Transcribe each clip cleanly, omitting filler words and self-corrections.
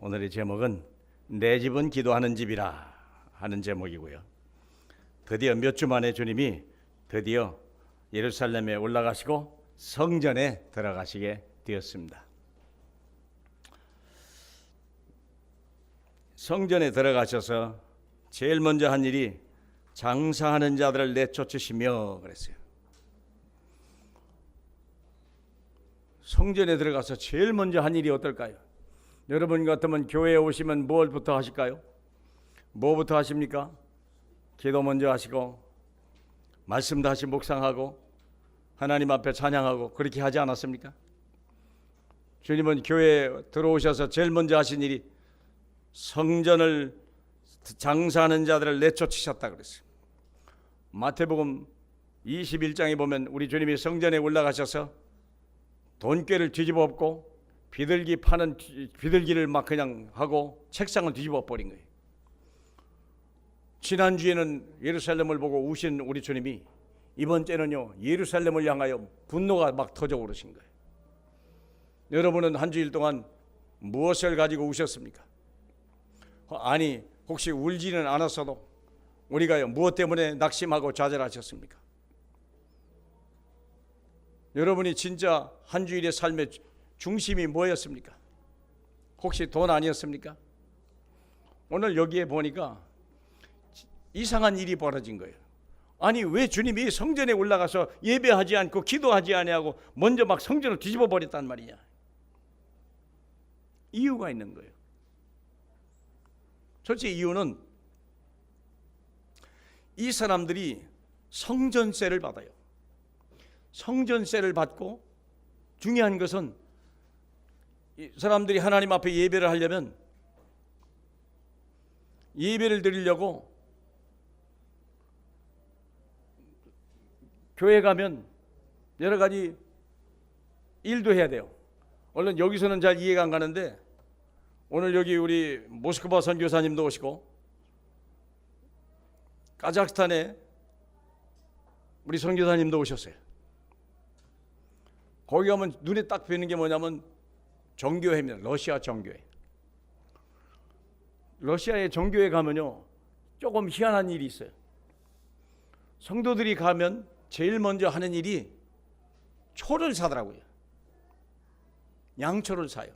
오늘의 제목은 내 집은 기도하는 집이라 하는 제목이고요. 드디어 몇 주 만에 주님이 드디어 예루살렘에 올라가시고 성전에 들어가시게 되었습니다. 성전에 들어가셔서 제일 먼저 한 일이 장사하는 자들을 내쫓으시며 그랬어요. 성전에 들어가서 제일 먼저 한 일이 어떨까요? 여러분 같으면 교회에 오시면 뭘부터 하실까요? 뭐부터 하십니까? 기도 먼저 하시고 말씀 다시 묵상하고 하나님 앞에 찬양하고 그렇게 하지 않았습니까? 주님은 교회에 들어오셔서 제일 먼저 하신 일이 성전을 장사하는 자들을 내쫓으셨다 그랬어요. 마태복음 21장에 보면 우리 주님이 성전에 올라가셔서 돈꾀를 뒤집어 엎고 비둘기 파는 비둘기를 막 그냥 하고 책상을 뒤집어 버린 거예요. 지난주에는 예루살렘을 보고 우신 우리 주님이 이번 주에는요 예루살렘을 향하여 분노가 막 터져 오르신 거예요. 여러분은 한 주일 동안 무엇을 가지고 우셨습니까? 아니 혹시 울지는 않았어도 우리가 무엇 때문에 낙심하고 좌절하셨습니까? 여러분이 진짜 한 주일의 삶의 중심이 뭐였습니까? 혹시 돈 아니었습니까? 오늘 여기에 보니까 이상한 일이 벌어진 거예요. 아니 왜 주님이 성전에 올라가서 예배하지 않고 기도하지 아니하고 먼저 막 성전을 뒤집어 버렸단 말이냐? 이유가 있는 거예요. 첫째 이유는 이 사람들이 성전세를 받아요. 성전세를 받고 중요한 것은 이 사람들이 하나님 앞에 예배를 하려면 예배를 드리려고 교회 가면 여러 가지 일도 해야 돼요. 물론 여기서는 잘 이해가 안 가는데 오늘 여기 우리 모스크바 선교사님도 오시고 카자흐스탄에 우리 선교사님도 오셨어요. 거기 가면 눈에 딱 뵈는 게 뭐냐면 정교회입니다. 러시아 정교회. 러시아의 정교회 가면요 조금 희한한 일이 있어요. 성도들이 가면 제일 먼저 하는 일이 초를 사더라고요. 양초를 사요.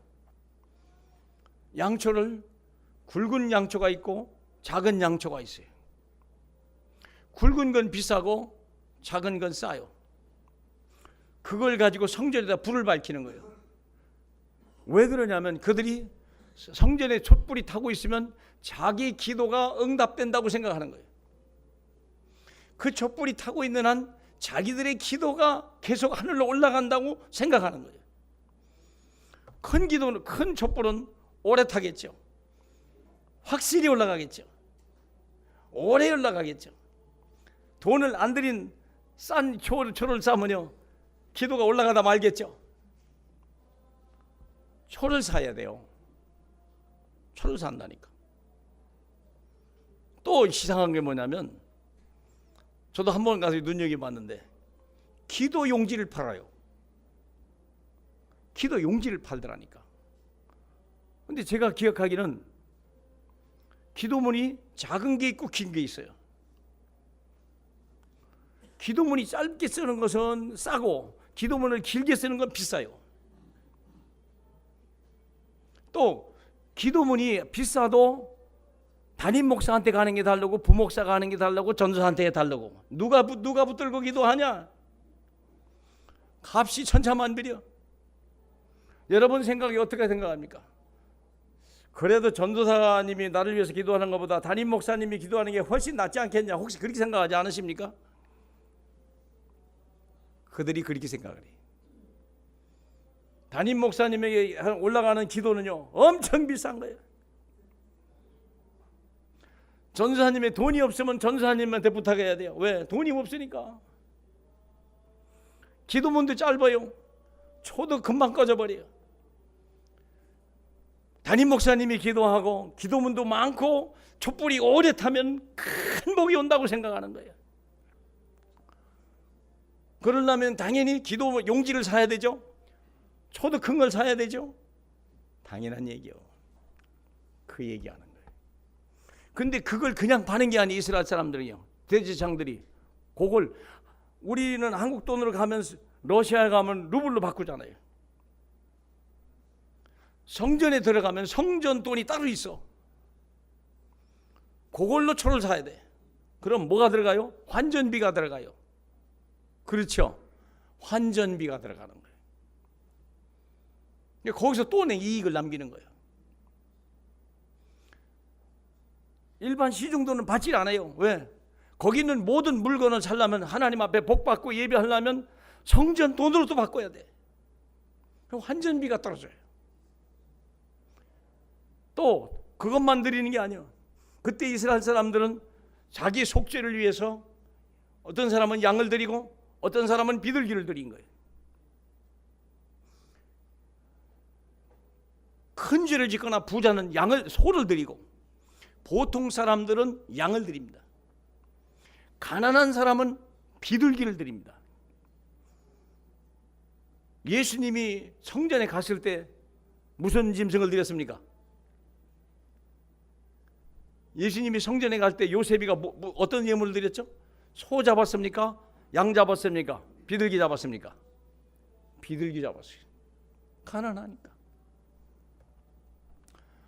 양초를 굵은 양초가 있고 작은 양초가 있어요. 굵은 건 비싸고 작은 건 싸요. 그걸 가지고 성전에다 불을 밝히는 거예요. 왜 그러냐면 그들이 성전에 촛불이 타고 있으면 자기 기도가 응답된다고 생각하는 거예요. 그 촛불이 타고 있는 한 자기들의 기도가 계속 하늘로 올라간다고 생각하는 거예요. 큰 기도는, 큰 촛불은 오래 타겠죠. 확실히 올라가겠죠. 오래 올라가겠죠. 돈을 안 들인 싼 초를 사면요 기도가 올라가다 말겠죠. 초를 사야 돼요. 초를 산다니까. 또 이상한 게 뭐냐면 저도 한 번 가서 눈여겨봤는데 기도 용지를 팔아요. 기도 용지를 팔더라니까. 근데 제가 기억하기는 기도문이 작은 게 있고 긴 게 있어요. 기도문이 짧게 쓰는 것은 싸고 기도문을 길게 쓰는 건 비싸요. 또 기도문이 비싸도 담임 목사한테 가는 게 다르고 부목사가 하는 게 다르고 전도사한테 다르고 누가 붙들고 기도하냐? 값이 천차만별이요. 여러분 생각이 어떻게 생각합니까? 그래도 전도사님이 나를 위해서 기도하는 것보다 담임 목사님이 기도하는 게 훨씬 낫지 않겠냐? 혹시 그렇게 생각하지 않으십니까? 그들이 그렇게 생각을 해요. 담임 목사님에게 올라가는 기도는요 엄청 비싼 거예요. 전도사님의 돈이 없으면 전도사님한테 부탁해야 돼요. 왜? 돈이 없으니까. 기도문도 짧아요. 초도 금방 꺼져버려요. 담임 목사님이 기도하고 기도문도 많고 촛불이 오래 타면 큰 복이 온다고 생각하는 거예요. 그러려면 당연히 기도 용지를 사야 되죠. 초도 큰 걸 사야 되죠. 당연한 얘기요. 그 얘기하는 거예요. 근데 그걸 그냥 파는 게 아니에요. 이스라엘 사람들이요, 대제사장들이. 그걸 우리는 한국 돈으로 가면 러시아에 가면 루블로 바꾸잖아요. 성전에 들어가면 성전 돈이 따로 있어. 그걸로 초를 사야 돼. 그럼 뭐가 들어가요? 환전비가 들어가요. 그렇죠? 환전비가 들어가는 거예요. 거기서 또 내 이익을 남기는 거예요. 일반 시중도는 받질 않아요. 왜? 거기 있는 모든 물건을 살려면, 하나님 앞에 복받고 예배하려면 성전 돈으로도 바꿔야 돼. 그럼 환전비가 떨어져요. 또 그것만 드리는 게 아니에요. 그때 이스라엘 사람들은 자기 속죄를 위해서 어떤 사람은 양을 드리고 어떤 사람은 비둘기를 드린 거예요. 큰 죄를 짓거나 부자는 소를 드리고, 보통 사람들은 양을 드립니다. 가난한 사람은 비둘기를 드립니다. 예수님이 성전에 갔을 때 무슨 짐승을 드렸습니까? 예수님이 성전에 갈 때 요셉이가 어떤 예물을 드렸죠? 소 잡았습니까? 양 잡았습니까? 비둘기 잡았습니까? 비둘기 잡았어요. 가난하니까.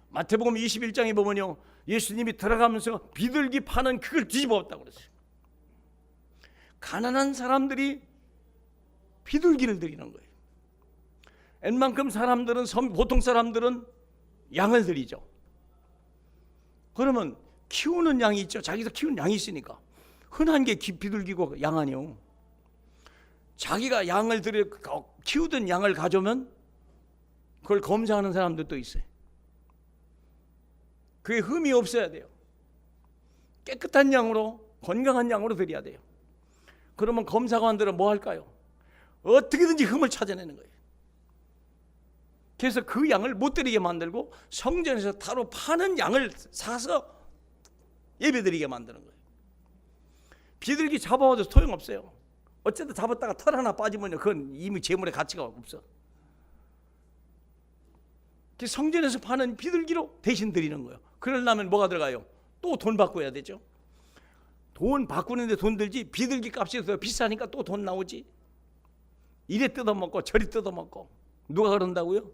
마태복음 21장에 보면요, 예수님이 들어가면서 비둘기 파는 그걸 뒤집어 엎다고 그랬어요. 가난한 사람들이 비둘기를 드리는 거예요. 웬만큼 사람들은, 보통 사람들은 양을 드리죠. 그러면 키우는 양이 있죠. 자기가 키우는 양이 있으니까. 흔한 게 비둘기고 양 아니요. 자기가 양을 키우던 양을 가져오면 그걸 검사하는 사람들도 있어요. 그게 흠이 없어야 돼요. 깨끗한 양으로, 건강한 양으로 드려야 돼요. 그러면 검사관들은 뭐 할까요? 어떻게든지 흠을 찾아내는 거예요. 그래서 그 양을 못 드리게 만들고 성전에서 따로 파는 양을 사서 예배드리게 만드는 거예요. 비둘기 잡아와도 소용없어요. 어쨌든 잡았다가 털 하나 빠지면 그건 이미 재물의 가치가 없어. 성전에서 파는 비둘기로 대신 드리는 거예요. 그러려면 뭐가 들어가요? 또 돈 바꿔야 되죠. 돈 바꾸는데 돈 들지, 비둘기 값이 더 비싸니까 또 돈 나오지. 이래 뜯어먹고 저리 뜯어먹고. 누가 그런다고요?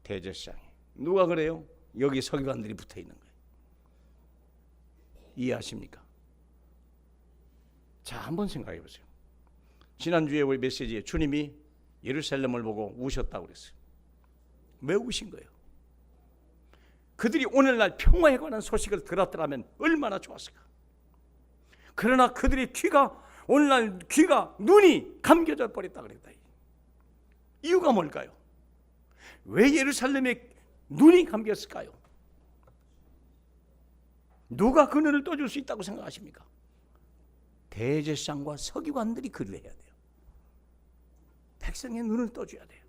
대제사장이. 누가 그래요? 여기 서기관들이 붙어 있는 거예요. 이해하십니까? 자, 한번 생각해 보세요. 지난주에 우리 메시지에 주님이 예루살렘을 보고 우셨다고 그랬어요. 왜 우신 거예요? 그들이 오늘날 평화에 관한 소식을 들었더라면 얼마나 좋았을까. 그러나 그들의 오늘날 눈이 감겨져 버렸다 그랬다. 이유가 뭘까요? 왜 예루살렘에 눈이 감겼을까요? 누가 그 눈을 떠줄 수 있다고 생각하십니까? 대제사장과 서기관들이 그를 해야 돼요. 백성의 눈을 떠줘야 돼요.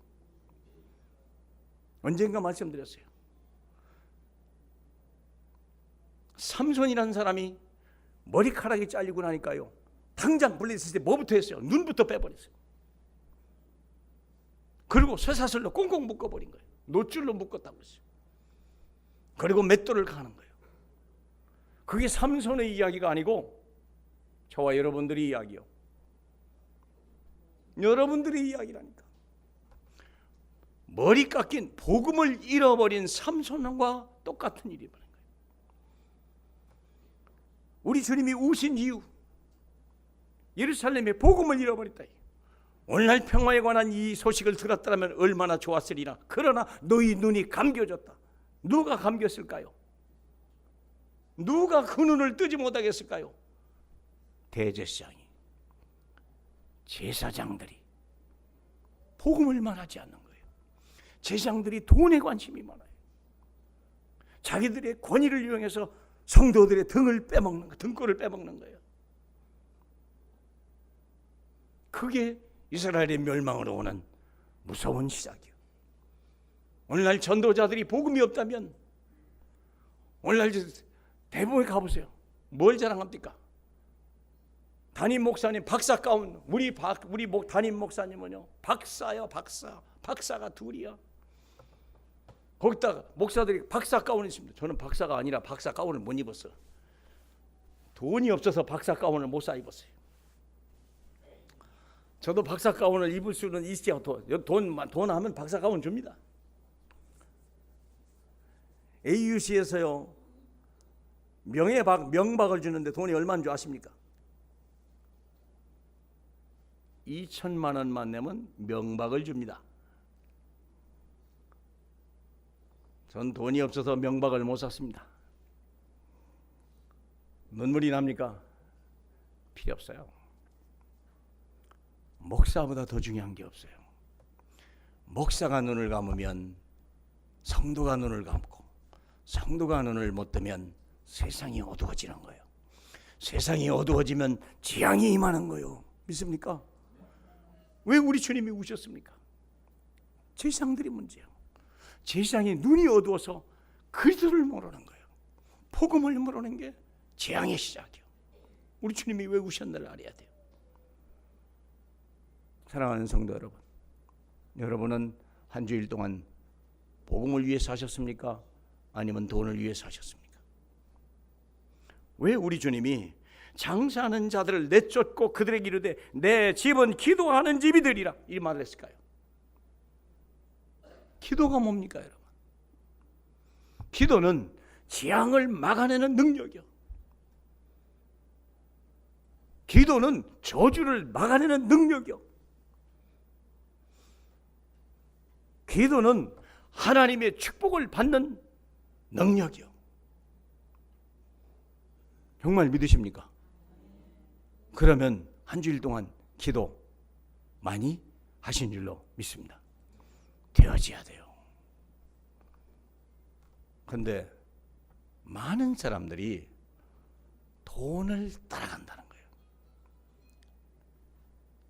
언젠가 말씀드렸어요. 삼손이라는 사람이 머리카락이 잘리고 나니까요, 당장 블레셋을 때 뭐부터 했어요? 눈부터 빼버렸어요. 그리고 쇠사슬로 꽁꽁 묶어버린 거예요. 노줄로 묶었다고 했어요. 그리고 맷돌을 가는 거예요. 그게 삼손의 이야기가 아니고 저와 여러분들의 이야기요. 여러분들의 이야기라니까. 머리 깎인, 복음을 잃어버린 삼손과 똑같은 일이 벌어진 거예요. 우리 주님이 우신 이유, 예루살렘에 복음을 잃어버렸다. 오늘날 평화에 관한 이 소식을 들었다면 얼마나 좋았으리라. 그러나 너희 눈이 감겨졌다. 누가 감겼을까요? 누가 그 눈을 뜨지 못하겠을까요? 대제사장이, 제사장들이 복음을 말하지 않는 거예요. 제사장들이 돈에 관심이 많아요. 자기들의 권위를 이용해서 성도들의 등골을 빼먹는 거예요. 그게 이스라엘의 멸망으로 오는 무서운 시작이에요. 오늘날 전도자들이 복음이 없다면, 오늘날 대부분에 가보세요. 뭘 자랑합니까? 담임 목사님 박사 가운, 우리 담임 목사님은요 박사요. 박사가 둘이야. 거기다가 목사들이 박사 가운을 입습니다. 저는 박사가 아니라 박사 가운을 못 입었어요. 돈이 없어서 박사 가운을 못 사 입었어요. 저도 박사 가운을 입을 수는 있어야 돈 하면 박사 가운 줍니다. AUC에서요 명박을 주는데 돈이 얼마인 줄 아십니까? 2천만 원만 내면 명박을 줍니다. 전 돈이 없어서 명박을 못 샀습니다. 눈물이 납니까? 필요 없어요. 목사보다 더 중요한 게 없어요. 목사가 눈을 감으면 성도가 눈을 감고, 성도가 눈을 못 뜨면 세상이 어두워지는 거예요. 세상이 어두워지면 재앙이 임하는 거예요. 믿습니까? 왜 우리 주님이 우셨습니까? 제사장들이 문제예요. 제사장이 눈이 어두워서 그리스도를 모르는 거예요. 복음을 모르는 게 재앙의 시작이에요. 우리 주님이 왜 우셨는지를 알아야 돼요. 사랑하는 성도 여러분, 여러분은 한 주일 동안 복음을 위해서 하셨습니까? 아니면 돈을 위해서 하셨습니까? 왜 우리 주님이 장사하는 자들을 내쫓고 그들에게 이르되 내 집은 기도하는 집이되리라 이 말을 했을까요? 기도가 뭡니까 여러분? 기도는 재앙을 막아내는 능력이요. 기도는 저주를 막아내는 능력이요. 기도는 하나님의 축복을 받는 능력이요. 정말 믿으십니까? 그러면 한 주일 동안 기도 많이 하신 줄로 믿습니다. 되어져야 돼요. 그런데 많은 사람들이 돈을 따라간다는 거예요.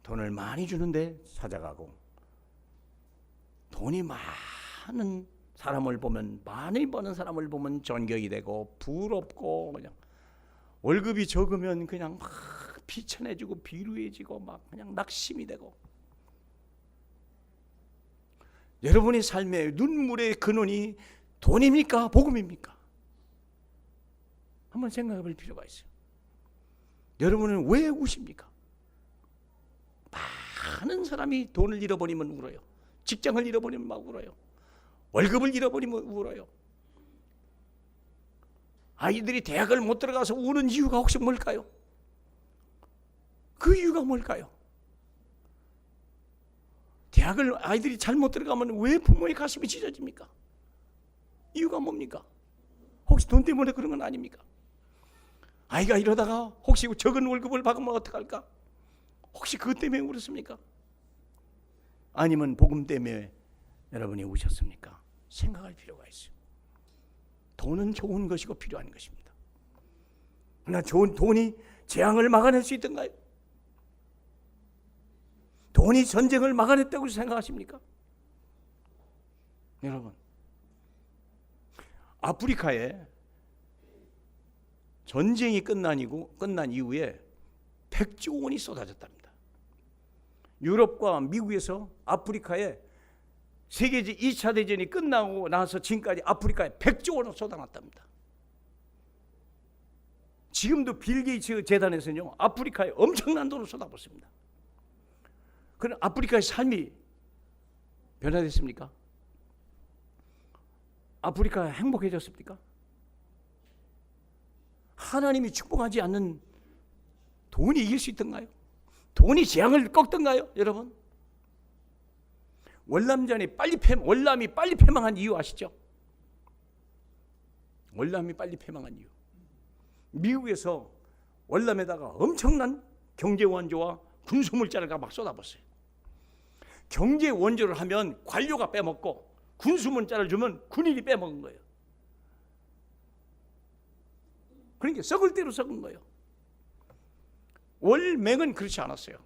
돈을 많이 주는데 찾아가고, 돈이 많은 사람을 보면, 많이 버는 사람을 보면 전격이 되고 부럽고, 그냥 월급이 적으면 그냥 막 비천해지고 비루해지고 막 그냥 낙심이 되고. 여러분의 삶의 눈물의 근원이 돈입니까? 복음입니까? 한번 생각해 볼 필요가 있어요. 여러분은 왜 우십니까? 많은 사람이 돈을 잃어버리면 울어요. 직장을 잃어버리면 막 울어요. 월급을 잃어버리면 울어요. 아이들이 대학을 못 들어가서 우는 이유가 혹시 뭘까요? 그 이유가 뭘까요? 대학을 아이들이 잘못 들어가면 왜 부모의 가슴이 찢어집니까? 이유가 뭡니까? 혹시 돈 때문에 그런 건 아닙니까? 아이가 이러다가 혹시 적은 월급을 받으면 어떡할까? 혹시 그것 때문에 울었습니까? 아니면 복음 때문에 여러분이 우셨습니까? 생각할 필요가 있어요. 돈은 좋은 것이고 필요한 것입니다. 그러나 좋은 돈이 재앙을 막아낼 수 있던가요? 돈이 전쟁을 막아냈다고 생각하십니까? 여러분, 아프리카에 전쟁이 끝난 이후에 100조 원이 쏟아졌답니다. 유럽과 미국에서 아프리카에 세계적 2차 대전이 끝나고 나서 지금까지 아프리카에 100조 원을 쏟아놨답니다. 지금도 빌 게이츠 재단에서는요, 아프리카에 엄청난 돈을 쏟아붓습니다. 그럼 아프리카의 삶이 변화됐습니까? 아프리카 행복해졌습니까? 하나님이 축복하지 않는 돈이 이길 수 있던가요? 돈이 재앙을 꺾던가요? 여러분, 월남이 빨리 패망한 이유 아시죠? 월남이 빨리 패망한 이유, 미국에서 월남에다가 엄청난 경제 원조와 군수 물자를 막 쏟아붓어요. 경제 원조를 하면 관료가 빼먹고 군수 물자를 주면 군인이 빼먹은 거예요. 그러니까 썩을 대로 썩은 거예요. 월맹은 그렇지 않았어요.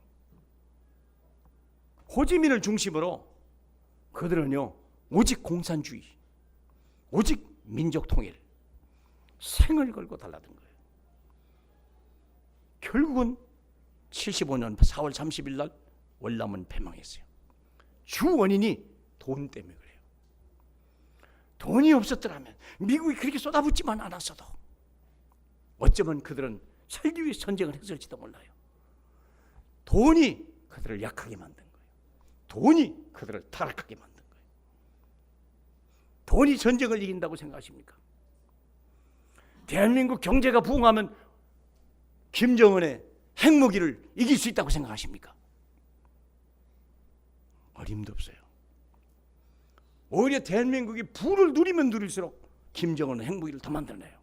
호지민을 중심으로 그들은요, 오직 공산주의, 오직 민족 통일, 생을 걸고 달라든 거예요. 결국은 75년 4월 30일 날 월남은 패망했어요. 주 원인이 돈 때문에 그래요. 돈이 없었더라면, 미국이 그렇게 쏟아붓지만 않았어도 어쩌면 그들은 살기 위해 전쟁을 했을지도 몰라요. 돈이 그들을 약하게 만든 거예요. 돈이 그들을 타락하게 만든 거예요. 돈이 전쟁을 이긴다고 생각하십니까? 대한민국 경제가 부흥하면 김정은의 핵무기를 이길 수 있다고 생각하십니까? 어림도 없어요. 오히려 대한민국이 부를 누리면 누릴수록 김정은은 핵무기를 더 만들어내요.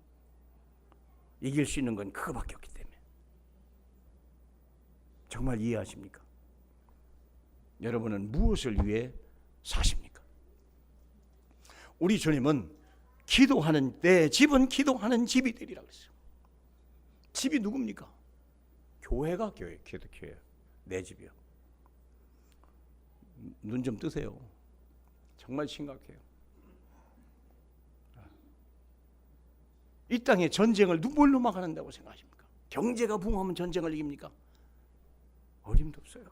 이길 수 있는 건 그거밖에 없기 때문에. 정말 이해하십니까? 여러분은 무엇을 위해 사십니까? 우리 주님은 기도하는, 내 집은 기도하는 집이 되리라고 했어요. 집이 누굽니까? 교회가 교회, 교회. 내 집이요. 눈 좀 뜨세요. 정말 심각해요. 이 땅의 전쟁을 뭘로 막아낸다고 생각하십니까? 경제가 부흥하면 전쟁을 이깁니까? 어림도 없어요.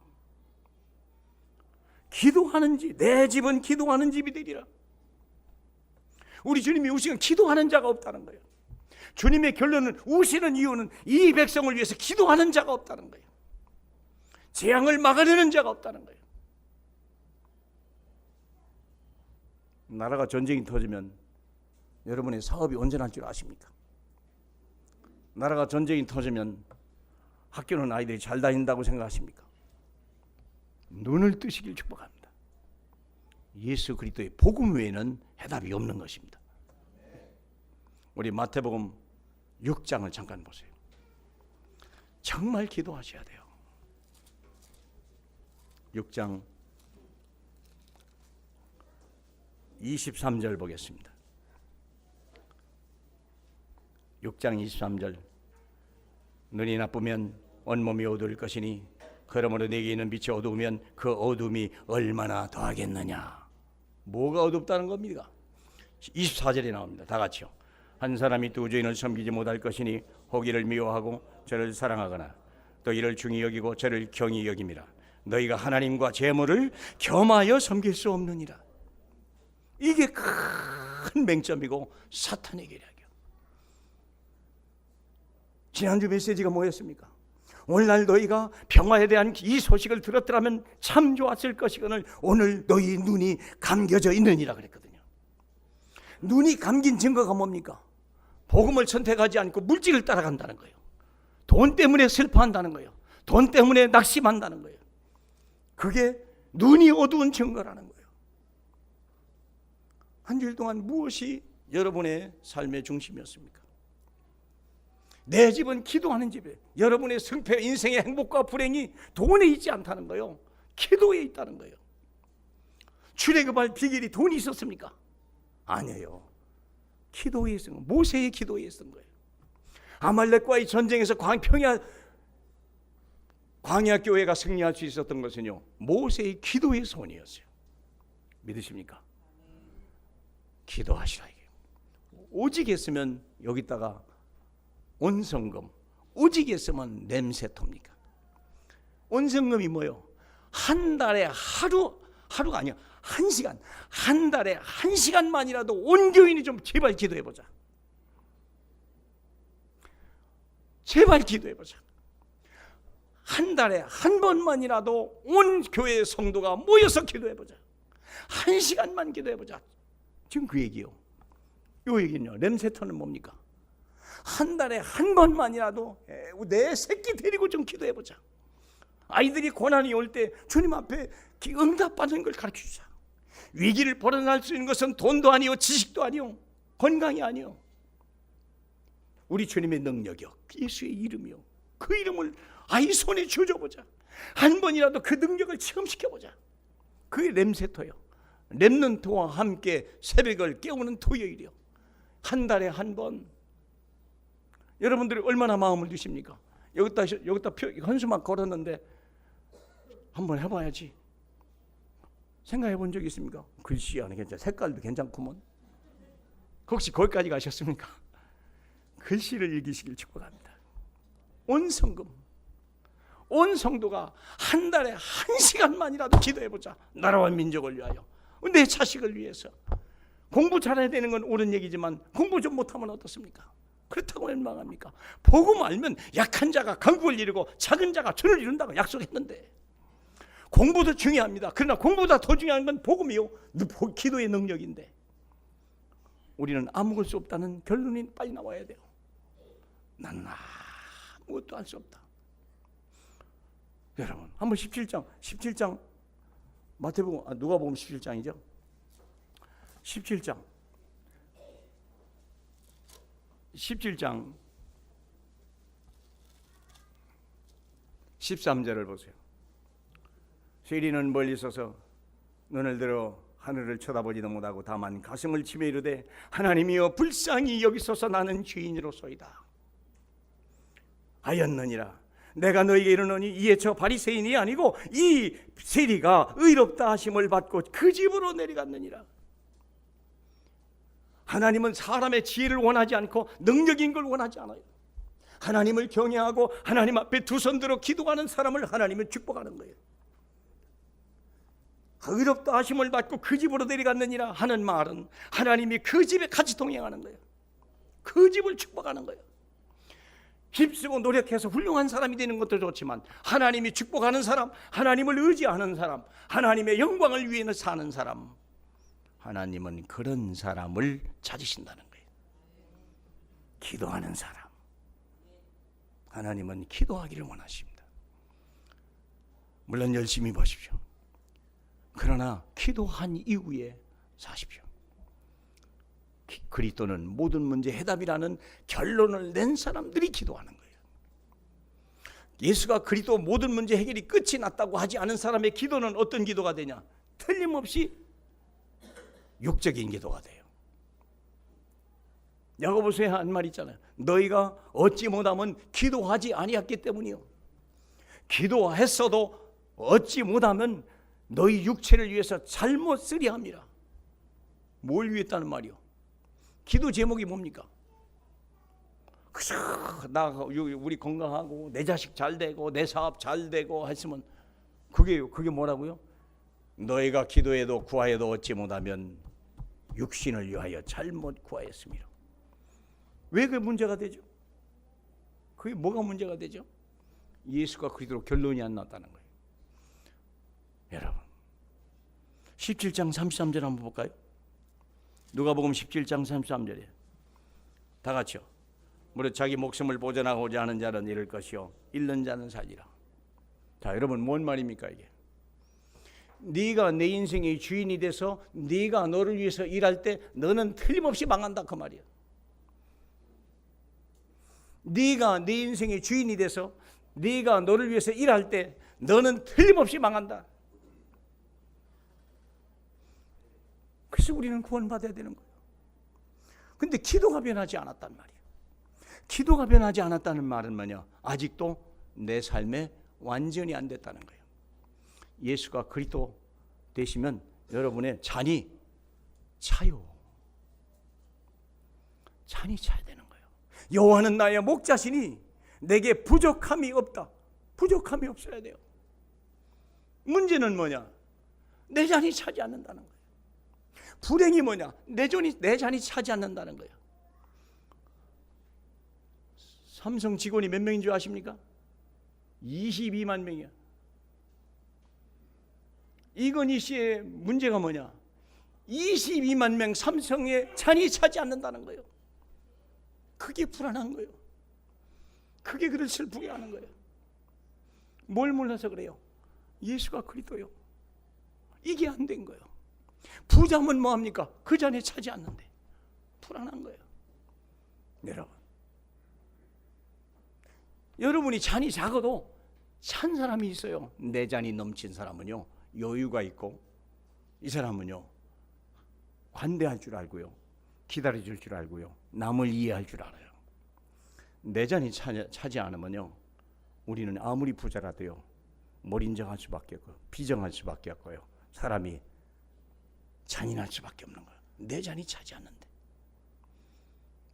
기도하는 집, 내 집은 기도하는 집이 되리라. 우리 주님이 우시는 기도하는 자가 없다는 거예요. 주님의 결론은, 우시는 이유는 이 백성을 위해서 기도하는 자가 없다는 거예요. 재앙을 막아내는 자가 없다는 거예요. 나라가 전쟁이 터지면 여러분의 사업이 온전할 줄 아십니까? 나라가 전쟁이 터지면 학교는 아이들이 잘 다닌다고 생각하십니까? 눈을 뜨시길 축복합니다. 예수 그리스도의 복음 외에는 해답이 없는 것입니다. 우리 마태복음 6장을 잠깐 보세요. 정말 기도하셔야 돼요. 6장 23절 보겠습니다. 6장 23절. 눈이 나쁘면 온몸이 어두울 것이니 그러므로 내게 있는 빛이 어두우면 그 어둠이 얼마나 더하겠느냐. 뭐가 어둡다는 겁니까? 24절에 나옵니다. 다 같이요. 한 사람이 두 주인을 섬기지 못할 것이니 혹 이를 미워하고 저를 사랑하거나 또 이를 중히 여기고 저를 경히 여김이라. 너희가 하나님과 재물을 겸하여 섬길 수 없느니라. 이게 큰 맹점이고 사탄의 계략이에요. 지난주 메시지가 뭐였습니까? 오늘날 너희가 평화에 대한 이 소식을 들었더라면 참 좋았을 것이거늘 오늘 너희 눈이 감겨져 있느니라 그랬거든요. 눈이 감긴 증거가 뭡니까? 복음을 선택하지 않고 물질을 따라간다는 거예요. 돈 때문에 슬퍼한다는 거예요. 돈 때문에 낙심한다는 거예요. 그게 눈이 어두운 증거라는 거예요. 한 주일 동안 무엇이 여러분의 삶의 중심이었습니까? 내 집은 기도하는 집이에요. 여러분의 승패, 인생의 행복과 불행이 돈에 있지 않다는 거예요. 기도에 있다는 거예요. 출애굽할 비결이 돈이 있었습니까? 아니에요. 기도에 있은 거예요. 모세의 기도에 있은 거예요. 아말렉과의 전쟁에서 광야 교회가 승리할 수 있었던 것은요, 모세의 기도의 손이었어요. 믿으십니까? 기도하시라 이게. 오직 했으면 여기다가 온성금, 오직 했으면 냄새톱니까? 온성금이 뭐예요? 한 달에 하루가 아니야, 1시간, 한 달에 1시간만이라도 온 교인이 좀 제발 기도해보자. 제발 기도해보자. 한 달에 한 번만이라도 온 교회의 성도가 모여서 기도해보자. 1시간만 기도해보자. 지금 그 얘기요. 요 얘기는요, 렘세터는 뭡니까? 한 달에 한 번만이라도 내 새끼 데리고 좀 기도해보자. 아이들이 고난이 올 때 주님 앞에 응답받는 걸 가르쳐주자. 위기를 벗어날 수 있는 것은 돈도 아니요, 지식도 아니요, 건강이 아니요, 우리 주님의 능력이요, 예수의 이름이요. 그 이름을 아이 손에 쥐어줘보자. 한 번이라도 그 능력을 체험시켜보자. 그게 렘세터예요. 렘넌트와 함께 새벽을 깨우는 토요일이요. 한 달에 한 번. 여러분들이 얼마나 마음을 주십니까? 여기다 현수막 걸었는데 한번 해봐야지. 생각해 본 적 있습니까? 글씨 안에 괜찮아. 색깔도 괜찮구먼. 혹시 거기까지 가셨습니까? 글씨를 읽으시길 축복합니다. 온 성금, 온 성도가 한 달에 1시간만이라도 기도해보자. 나라와 민족을 위하여, 내 자식을 위해서, 공부 잘해야 되는 건 옳은 얘기지만 공부 좀 못하면 어떻습니까? 그렇다고 웬만합니까? 복음 알면 약한 자가 강국을 이루고 작은 자가 주를 이룬다고 약속했는데, 공부도 중요합니다. 그러나 공부보다 더 중요한 건 복음이요, 기도의 능력인데 우리는 아무것도 수 없다는 결론이 빨리 나와야 돼요. 나는 아무것도 할 수 없다. 여러분 한번 17장 마태복음, 누가복음 17장이죠. 17장 13절을 보세요. 세리는 멀리 서서 눈을 들어 하늘을 쳐다보지도 못하고 다만 가슴을 치며 이르되 하나님이여 불쌍히 여기소서 나는 죄인이로소이다. 하였느니라. 내가 너에게 이르노니 이에 저 바리새인이 아니고 이 세리가 의롭다 하심을 받고 그 집으로 내려갔느니라. 하나님은 사람의 지혜를 원하지 않고 능력인 걸 원하지 않아요. 하나님을 경외하고 하나님 앞에 두 손 들어 기도하는 사람을 하나님은 축복하는 거예요. 의롭다 하심을 받고 그 집으로 내려갔느니라 하는 말은 하나님이 그 집에 같이 동행하는 거예요. 그 집을 축복하는 거예요. 힘쓰고 노력해서 훌륭한 사람이 되는 것도 좋지만 하나님이 축복하는 사람, 하나님을 의지하는 사람, 하나님의 영광을 위해 사는 사람, 하나님은 그런 사람을 찾으신다는 거예요. 기도하는 사람, 하나님은 기도하기를 원하십니다. 물론 열심히 보십시오. 그러나 기도한 이후에 사십시오. 그리스도는 모든 문제 해답이라는 결론을 낸 사람들이 기도하는 거예요. 예수가 그리스도 모든 문제 해결이 끝이 났다고 하지 않은 사람의 기도는 어떤 기도가 되냐? 틀림없이 육적인 기도가 돼요. 야고보서에 한 말 있잖아요. 너희가 얻지 못하면 기도하지 아니했기 때문이요. 기도했어도 얻지 못하면 너희 육체를 위해서 잘못 쓰려 합니다. 뭘 위했다는 말이요? 기도 제목이 뭡니까? 우리 건강하고 내 자식 잘 되고 내 사업 잘 되고 했으면 그게 뭐라고요? 너희가 기도해도 구하여도 얻지 못하면 육신을 위하여 잘못 구하였습니다. 왜 그게 문제가 되죠? 그게 뭐가 문제가 되죠? 예수가 그리스도로 결론이 안 났다는 거예요. 여러분 17장 33절 한번 볼까요? 누가복음 17장 33절에 다 같이요. 무릇 자기 목숨을 보존하고자 하는 자는 잃을 것이요 잃는 자는 살리라. 자, 여러분 뭔 말입니까 이게? 네가 내 인생의 주인이 돼서 네가 너를 위해서 일할 때 너는 틀림없이 망한다 그 말이야. 네가 내 인생의 주인이 돼서 네가 너를 위해서 일할 때 너는 틀림없이 망한다. 그래서 우리는 구원받아야 되는 거예요. 근데 기도가 변하지 않았단 말이에요. 기도가 변하지 않았다는 말은 뭐냐? 아직도 내 삶에 완전히 안 됐다는 거예요. 예수가 그리스도 되시면 여러분의 잔이 차요. 잔이 차야 되는 거예요. 여호와는 나의 목자시니 내게 부족함이 없다. 부족함이 없어야 돼요. 문제는 뭐냐? 내 잔이 차지 않는다는 거예요. 불행이 뭐냐? 내 잔이 차지 않는다는 거예요. 삼성 직원이 몇 명인 줄 아십니까? 22만 명이야. 이건희 씨의 문제가 뭐냐? 22만 명 삼성의 잔이 차지 않는다는 거예요. 그게 불안한 거예요. 그게 그를 슬프게 하는 거예요. 뭘 몰라서 그래요? 예수가 그리스도요. 이게 안 된 거예요. 부자면 뭐합니까? 그 잔에 차지 않는데 불안한 거예요. 여러분이 잔이 작아도 찬 사람이 있어요. 내 잔이 넘친 사람은요 여유가 있고, 이 사람은요 관대할 줄 알고요, 기다려줄 줄 알고요, 남을 이해할 줄 알아요. 내 잔이 차지 않으면요 우리는 아무리 부자라도요 몰인정할 수밖에 없고 비정할 수밖에 없고요, 사람이 잔인할 수밖에 없는 거예요. 내 잔이 차지 않는데.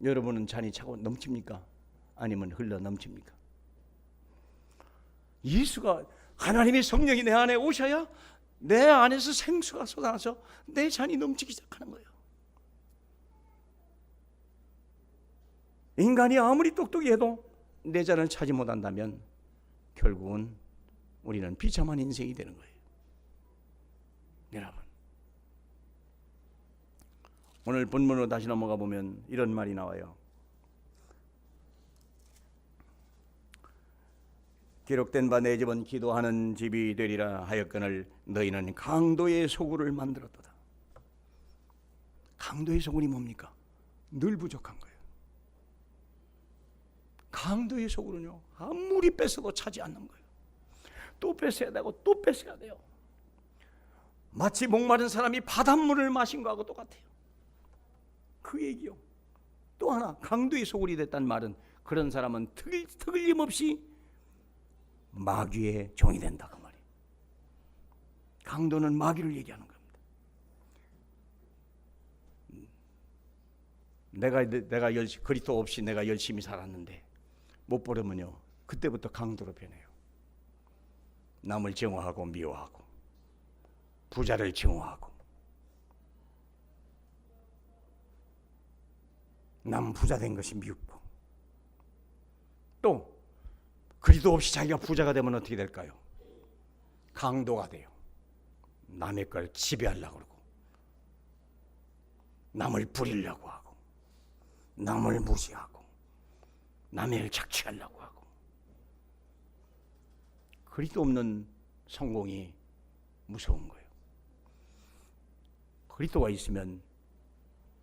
여러분은 잔이 차고 넘칩니까? 아니면 흘러 넘칩니까? 예수가, 하나님의 성령이 내 안에 오셔야 내 안에서 생수가 쏟아나서 내 잔이 넘치기 시작하는 거예요. 인간이 아무리 똑똑해도 내 자를 찾지 못한다면 결국은 우리는 비참한 인생이 되는 거예요. 여러분, 오늘 본문으로 다시 넘어가 보면 이런 말이 나와요. 기록된 바 내 집은 기도하는 집이 되리라 하였거늘 너희는 강도의 소굴을 만들었도다. 강도의 소굴이 뭡니까? 늘 부족한 거예요. 강도의 소굴은요, 아무리 뺏어도 차지 않는 거예요. 또 뺏어야 되고 또 뺏어야 돼요. 마치 목마른 사람이 바닷물을 마신 거하고 똑같아요. 그 얘기요. 또 하나, 강도의 소굴이 됐다는 말은 그런 사람은 틀림없이 마귀의 종이 된다, 그 말이에요. 강도는 마귀를 얘기하는 겁니다. 내가 그리스도 없이 내가 열심히 살았는데 못 버리면요, 그때부터 강도로 변해요. 남을 증오하고 미워하고 부자를 증오하고 남 부자 된 것이 미웃고, 또 그리스도 없이 자기가 부자가 되면 어떻게 될까요? 강도가 돼요. 남의 걸 지배하려고 그러고 남을 부리려고 하고 남을 무시하고 남의 일 착취하려고 하고. 그리스도 없는 성공이 무서운 거예요. 그리스도가 있으면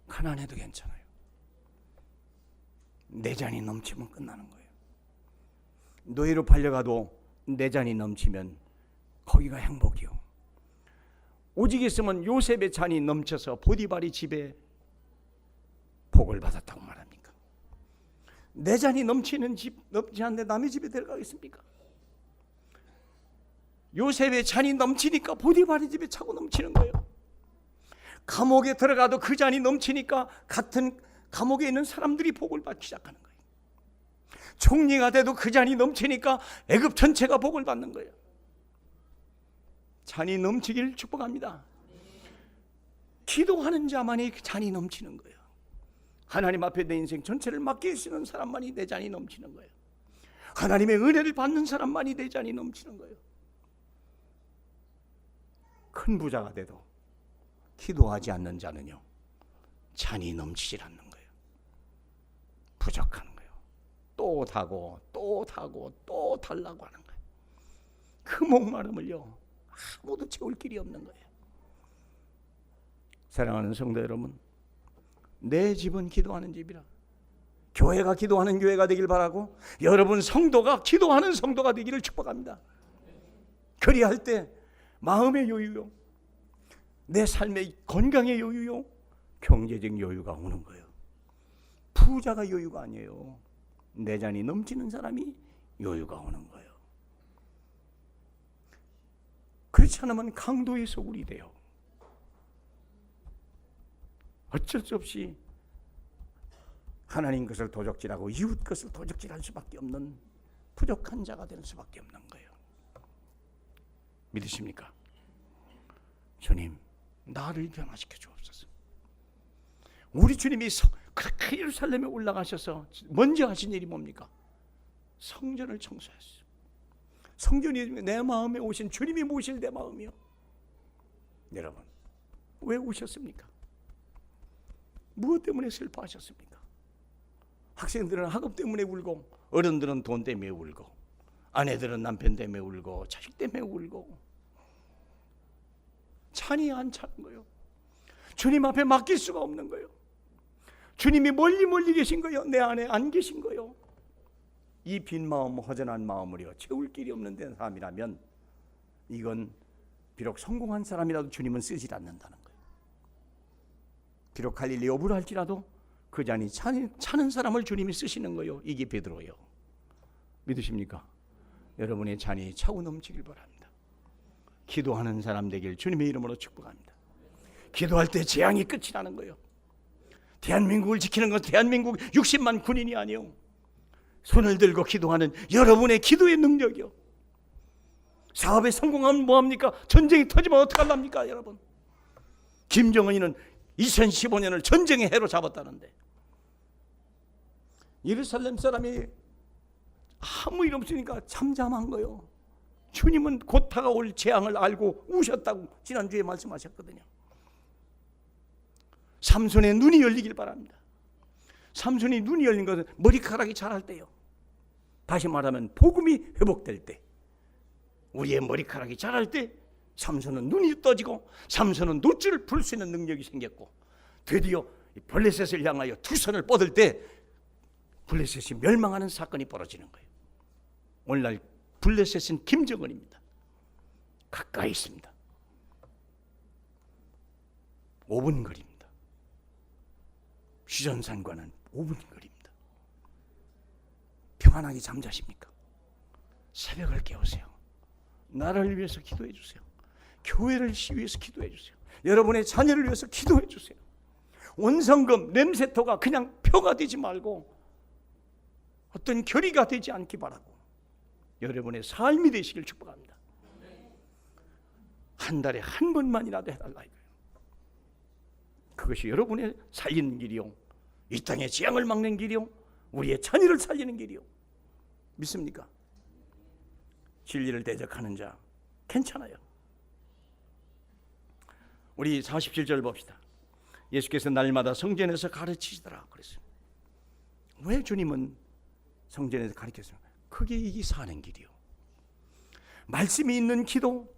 가난해도 괜찮아요. 내 잔이 넘치면 끝나는 거예요. 노예로 팔려가도 내 잔이 넘치면 거기가 행복이요. 오직 있으면 요셉의 잔이 넘쳐서 보디발이 집에 복을 받았다고 말합니까? 내 잔이 넘치는 집, 넘지 않는데 남의 집에 들어가겠습니까? 요셉의 잔이 넘치니까 보디발의 집에 차고 넘치는 거예요. 감옥에 들어가도 그 잔이 넘치니까 같은 감옥에 있는 사람들이 복을 받기 시작하는 거예요. 총리가 돼도 그 잔이 넘치니까 애굽 전체가 복을 받는 거예요. 잔이 넘치기를 축복합니다. 기도하는 자만이 그 잔이 넘치는 거예요. 하나님 앞에 내 인생 전체를 맡기시는 사람만이 내 잔이 넘치는 거예요. 하나님의 은혜를 받는 사람만이 내 잔이 넘치는 거예요. 큰 부자가 돼도 기도하지 않는 자는요, 잔이 넘치질 않는 거예요. 부족한 거예요. 또 타고 또 타고 또 달라고 하는 거예요. 그 목마름을요, 아무도 채울 길이 없는 거예요. 사랑하는 성도 여러분, 내 집은 기도하는 집이라. 교회가 기도하는 교회가 되길 바라고, 여러분 성도가 기도하는 성도가 되기를 축복합니다. 그리할 때 마음의 여유요, 내 삶의 건강의 여유요, 경제적 여유가 오는 거예요. 부자가 여유가 아니에요. 내 잔이 넘치는 사람이 여유가 오는 거예요. 그렇지 않으면 강도의 소굴이 돼요. 어쩔 수 없이 하나님 것을 도적질하고 이웃 것을 도적질할 수밖에 없는 부족한 자가 될 수밖에 없는 거예요. 믿으십니까? 주님, 나를 변화시켜 주옵소서. 우리 주님이 그렇게 예루살렘에 올라가셔서 먼저 하신 일이 뭡니까? 성전을 청소했어요. 성전이 내 마음에 오신 주님이 모실 내 마음이요. 여러분, 왜 오셨습니까? 무엇 때문에 슬퍼하셨습니까? 학생들은 학업 때문에 울고, 어른들은 돈 때문에 울고, 아내들은 남편 때문에 울고, 자식 때문에 울고. 찬이 안 차는 거예요. 주님 앞에 맡길 수가 없는 거예요. 주님이 멀리 계신 거예요. 내 안에 안 계신 거예요. 이 빈 마음, 허전한 마음을요, 채울 길이 없는 사람이라면 이건 비록 성공한 사람이라도 주님은 쓰질 않는다는 거예요. 비록 갈릴리 어부를 할지라도 그 잔이 차는 사람을 주님이 쓰시는 거예요. 이게 베드로예요. 믿으십니까? 여러분의 잔이 차고 넘치길 바랍니다. 기도하는 사람 되길 주님의 이름으로 축복합니다. 기도할 때 재앙이 끝이 나는 거예요. 대한민국을 지키는 건 대한민국 60만 군인이 아니요, 손을 들고 기도하는 여러분의 기도의 능력이요. 사업에 성공하면 뭐합니까? 전쟁이 터지면 어떡하랍니까 여러분? 김정은이는 2015년을 전쟁의 해로 잡았다는데, 예루살렘 사람이 아무 일 없으니까 잠잠한 거예요. 주님은 곧 다가올 재앙을 알고 우셨다고 지난주에 말씀하셨거든요. 삼손의 눈이 열리길 바랍니다. 삼손이 눈이 열린 것은 머리카락이 자랄 때요. 다시 말하면 복음이 회복될 때, 우리의 머리카락이 자랄 때 삼손은 눈이 떠지고 삼손은 노줄을 풀 수 있는 능력이 생겼고, 드디어 블레셋을 향하여 두 손을 뻗을 때 블레셋이 멸망하는 사건이 벌어지는 거예요. 오늘날 블레셋은 김정은입니다. 가까이 있습니다. 5분 거리입니다. 휴전선과는 5분 거리입니다. 평안하게 잠자십니까? 새벽을 깨우세요. 나라를 위해서 기도해 주세요. 교회를 위해서 기도해 주세요. 여러분의 자녀를 위해서 기도해 주세요. 원성금, 냄새토가 그냥 표가 되지 말고 어떤 결의가 되지 않기 바라고, 여러분의 삶이 되시길 축복합니다. 한 달에 한 번만이라도 해달라 이거예요. 그것이 여러분의 살리는 길이요, 이 땅의 재앙을 막는 길이요, 우리의 자녀를 살리는 길이요. 믿습니까? 진리를 대적하는 자 괜찮아요. 우리 47절 봅시다. 예수께서 날마다 성전에서 가르치시더라 그랬어요. 왜 주님은 성전에서 가르쳤어요? 그게 이 사는 길이요. 말씀이 있는 기도,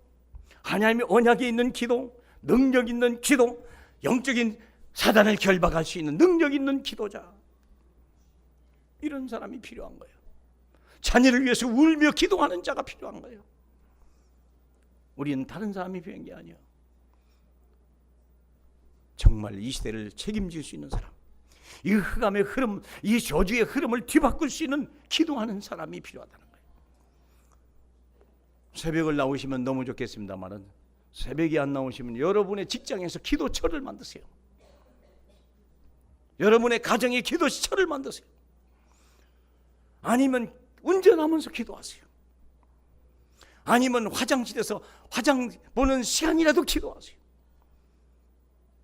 하나님의 언약이 있는 기도, 능력 있는 기도, 영적인 사단을 결박할 수 있는 능력 있는 기도자, 이런 사람이 필요한 거예요. 자녀를 위해서 울며 기도하는 자가 필요한 거예요. 우리는 다른 사람이 필요한 게 아니에요. 정말 이 시대를 책임질 수 있는 사람, 이 흑암의 흐름, 이 저주의 흐름을 뒤바꿀 수 있는 기도하는 사람이 필요하다는 거예요. 새벽을 나오시면 너무 좋겠습니다만은, 새벽이 안 나오시면 여러분의 직장에서 기도처를 만드세요. 여러분의 가정에 기도처를 만드세요. 아니면 운전하면서 기도하세요. 아니면 화장실에서 화장 보는 시간이라도 기도하세요.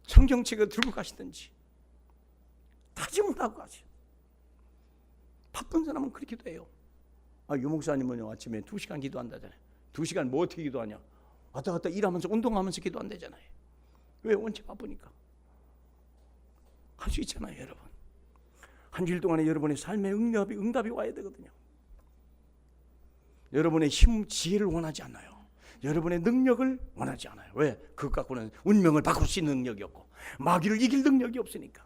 성경책을 들고 가시든지 다짐을 하고 가세요. 바쁜 사람은 그렇게도 해요. 유 목사님은 아침에 2시간 기도한다잖아요. 2시간 뭐 어떻게 기도하냐? 왔다 갔다 일하면서 운동하면서 기도한다잖아요. 왜? 원체 바쁘니까. 할 수 있잖아요, 여러분. 한 주일 동안에 여러분의 삶에 응답이 와야 되거든요. 여러분의 힘, 지혜를 원하지 않아요. 여러분의 능력을 원하지 않아요. 왜? 그것 갖고는 운명을 바꿀 수 있는 능력이 없고 마귀를 이길 능력이 없으니까.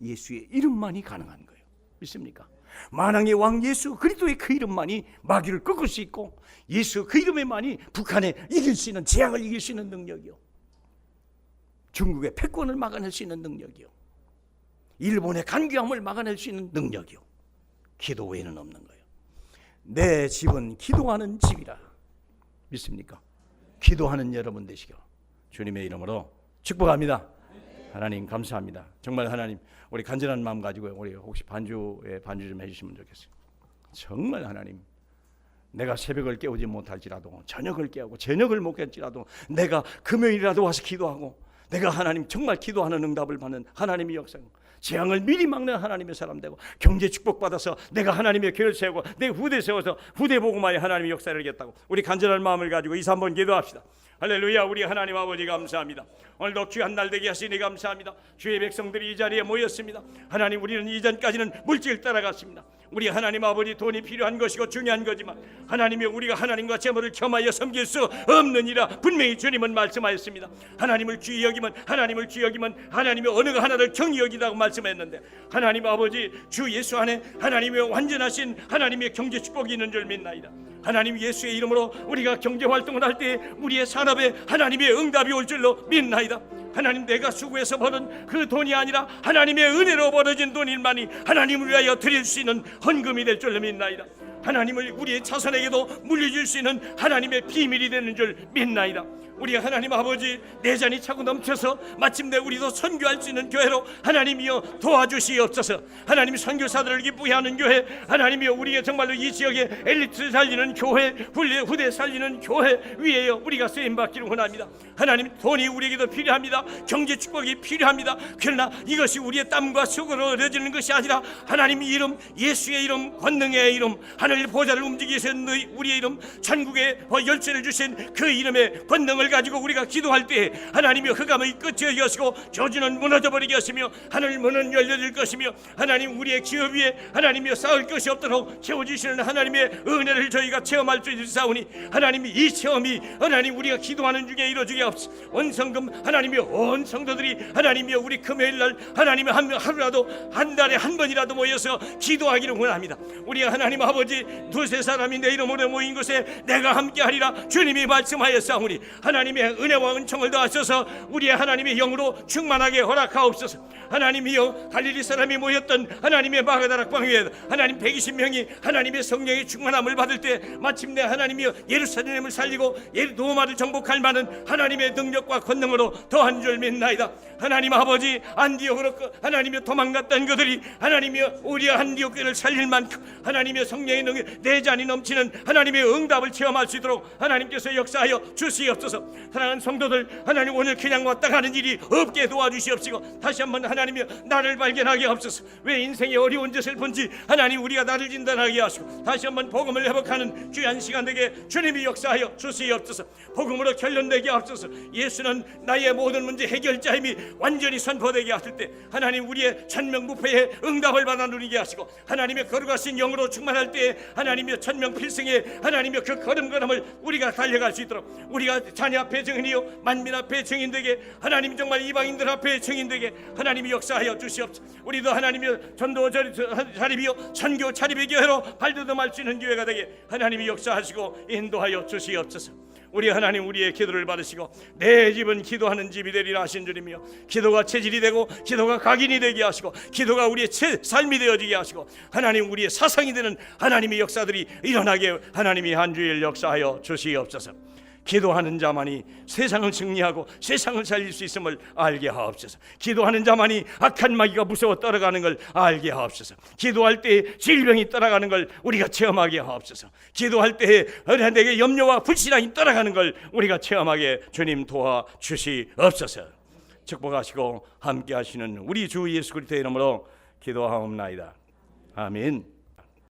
예수의 이름만이 가능한 거예요. 믿습니까? 만왕의 왕 예수 그리스도의 그 이름만이 마귀를 꺾을 수 있고, 예수 그 이름에만이 북한에 이길 수 있는, 재앙을 이길 수 있는 능력이요, 중국의 패권을 막아낼 수 있는 능력이요, 일본의 간교함을 막아낼 수 있는 능력이요, 기도 외에는 없는 거예요. 내 집은 기도하는 집이라. 믿습니까? 기도하는 여러분 되시고 주님의 이름으로 축복합니다. 하나님 감사합니다. 정말 하나님, 우리 간절한 마음 가지고 우리 혹시 반주 좀 해주시면 좋겠어요. 정말 하나님, 내가 새벽을 깨우지 못할지라도, 저녁을 깨우고 저녁을 못 깰지라도, 내가 금요일이라도 와서 기도하고, 내가 하나님 정말 기도하는 응답을 받는 하나님의 역사, 재앙을 미리 막는 하나님의 사람 되고, 경제 축복받아서 내가 하나님의 교회를 세우고 내 후대 세워서 후대 복음화의 하나님의 역사를 하겠다고 우리 간절한 마음을 가지고 2-3번 기도합시다. 할렐루야. 우리 하나님 아버지 감사합니다. 오늘도 귀한 날 되게 하시니 감사합니다. 주의 백성들이 이 자리에 모였습니다. 하나님, 우리는 이전까지는 물질 따라갔습니다. 우리 하나님 아버지, 돈이 필요한 것이고 중요한 거지만 하나님이 우리가 하나님과 재물을 겸하여 섬길 수 없느니라 분명히 주님은 말씀하였습니다. 하나님을 귀히 여기면 하나님의 어느 하나를 경히 여기다고 말씀했는데, 하나님 아버지, 주 예수 안에 하나님의 완전하신 하나님의 경제 축복이 있는 줄 믿나이다. 하나님, 예수의 이름으로 우리가 경제활동을 할 때 우리의 산업에 하나님의 응답이 올 줄로 믿나이다. 하나님, 내가 수고해서 버는 그 돈이 아니라 하나님의 은혜로 벌어진 돈일만이 하나님을 위하여 드릴 수 있는 헌금이 될 줄로 믿나이다. 하나님을 우리의 자손에게도 물려줄 수 있는 하나님의 비밀이 되는 줄 믿나이다. 우리 하나님 아버지, 내 잔이 차고 넘쳐서 마침내 우리도 선교할 수 있는 교회로 하나님이여 도와주시옵소서. 하나님, 선교사들을 기쁘게 하는 교회, 하나님이여 우리가 정말로 이 지역에 엘리트 살리는 교회, 후대 살리는 교회 위에요 우리가 쓰임받기를 원합니다. 하나님, 돈이 우리에게도 필요합니다. 경제 축복이 필요합니다. 그러나 이것이 우리의 땀과 수고로 얻어지는 것이 아니라 하나님 이름, 예수의 이름, 권능의 이름, 하늘 보좌를 움직이신 우리의 이름, 천국의 열쇠를 주신 그 이름의 권능을 가지고 우리가 기도할 때 하나님이 흑암의 끝이 여시고 저주는 무너져 버리게 하시며 하늘 문은 열려질 것이며 하나님 우리의 기업 위에 하나님이 쌓을 것이 없도록 채워주시는 하나님의 은혜를 저희가 체험할 수 있사오니 하나님이 이 체험이 하나님 우리가 기도하는 중에 이루어지게 없어. 온 성금 하나님이 온 성도들이 하나님이 우리 금요일날 하나님이 하루라도 한 달에 한 번이라도 모여서 기도하기를 원합니다. 우리가 하나님 아버지 두세 사람이 내 이름으로 모인 곳에 내가 함께하리라 주님이 말씀하였사오니 하나님의 은혜와 은총을 더하셔서 우리의 하나님의 영으로 충만하게 허락하옵소서. 하나님이여 갈릴리 사람이 모였던 하나님의 마가다락 방위에 하나님 120명이 하나님의 성령의 충만함을 받을 때 마침내 하나님이여 예루살렘을 살리고 로마를 정복할 만한 하나님의 능력과 권능으로 더한 줄 믿나이다. 하나님 아버지, 안디옥으로 하나님이여 도망갔던 그들이 하나님이여 우리의 안디옥 교회를 살릴 만큼 하나님의 성령의 능력, 내 잔이 넘치는 하나님의 응답을 체험할 수 있도록 하나님께서 역사하여 주시옵소서. 사랑하는 성도들, 하나님 오늘 그냥 왔다 가는 일이 없게 도와주시옵시고 다시 한번 하나님이여 나를 발견하게 하옵소서. 왜 인생의 어려운 짓을 본지 하나님 우리가 나를 진단하게 하시고 다시 한번 복음을 회복하는 귀한 시간 되게 주님이 역사하여 주시옵소서. 복음으로 결론되게 하옵소서. 예수는 나의 모든 문제 해결자임이 완전히 선포되게 하실 때 하나님 우리의 천명부패의 응답을 받아 누리게 하시고 하나님의 거룩하신 영으로 충만할 때 하나님의 천명필승의 하나님의 그 걸음걸음을 우리가 달려갈 수 있도록 우리가 자녀 앞에 증인이요 만민 앞에 증인되게 하나님 정말 이방인들 앞에 증인되게 하나님이 역사하여 주시옵소서. 우리도 하나님의 전도 자립이요 선교 자립의 교회로 발돋움할 수 있는 교회가 되게 하나님이 역사하시고 인도하여 주시옵소서. 우리 하나님 우리의 기도를 받으시고 내 집은 기도하는 집이 되리라 하신 주님이여 기도가 체질이 되고 기도가 각인이 되게 하시고 기도가 우리의 삶이 되어지게 하시고 하나님 우리의 사상이 되는 하나님의 역사들이 일어나게 하나님이 한 주일 역사하여 주시옵소서. 기도하는 자만이 세상을 승리하고 세상을 살릴 수 있음을 알게 하옵소서. 기도하는 자만이 악한 마귀가 무서워 떨어가는 걸 알게 하옵소서. 기도할 때 질병이 떠나가는 걸 우리가 체험하게 하옵소서. 기도할 때 내게 염려와 불신앙이 떠나가는 걸 우리가 체험하게 주님 도와주시옵소서. 축복하시고 함께 하시는 우리 주 예수 그리스도의 이름으로 기도하옵나이다. 아멘.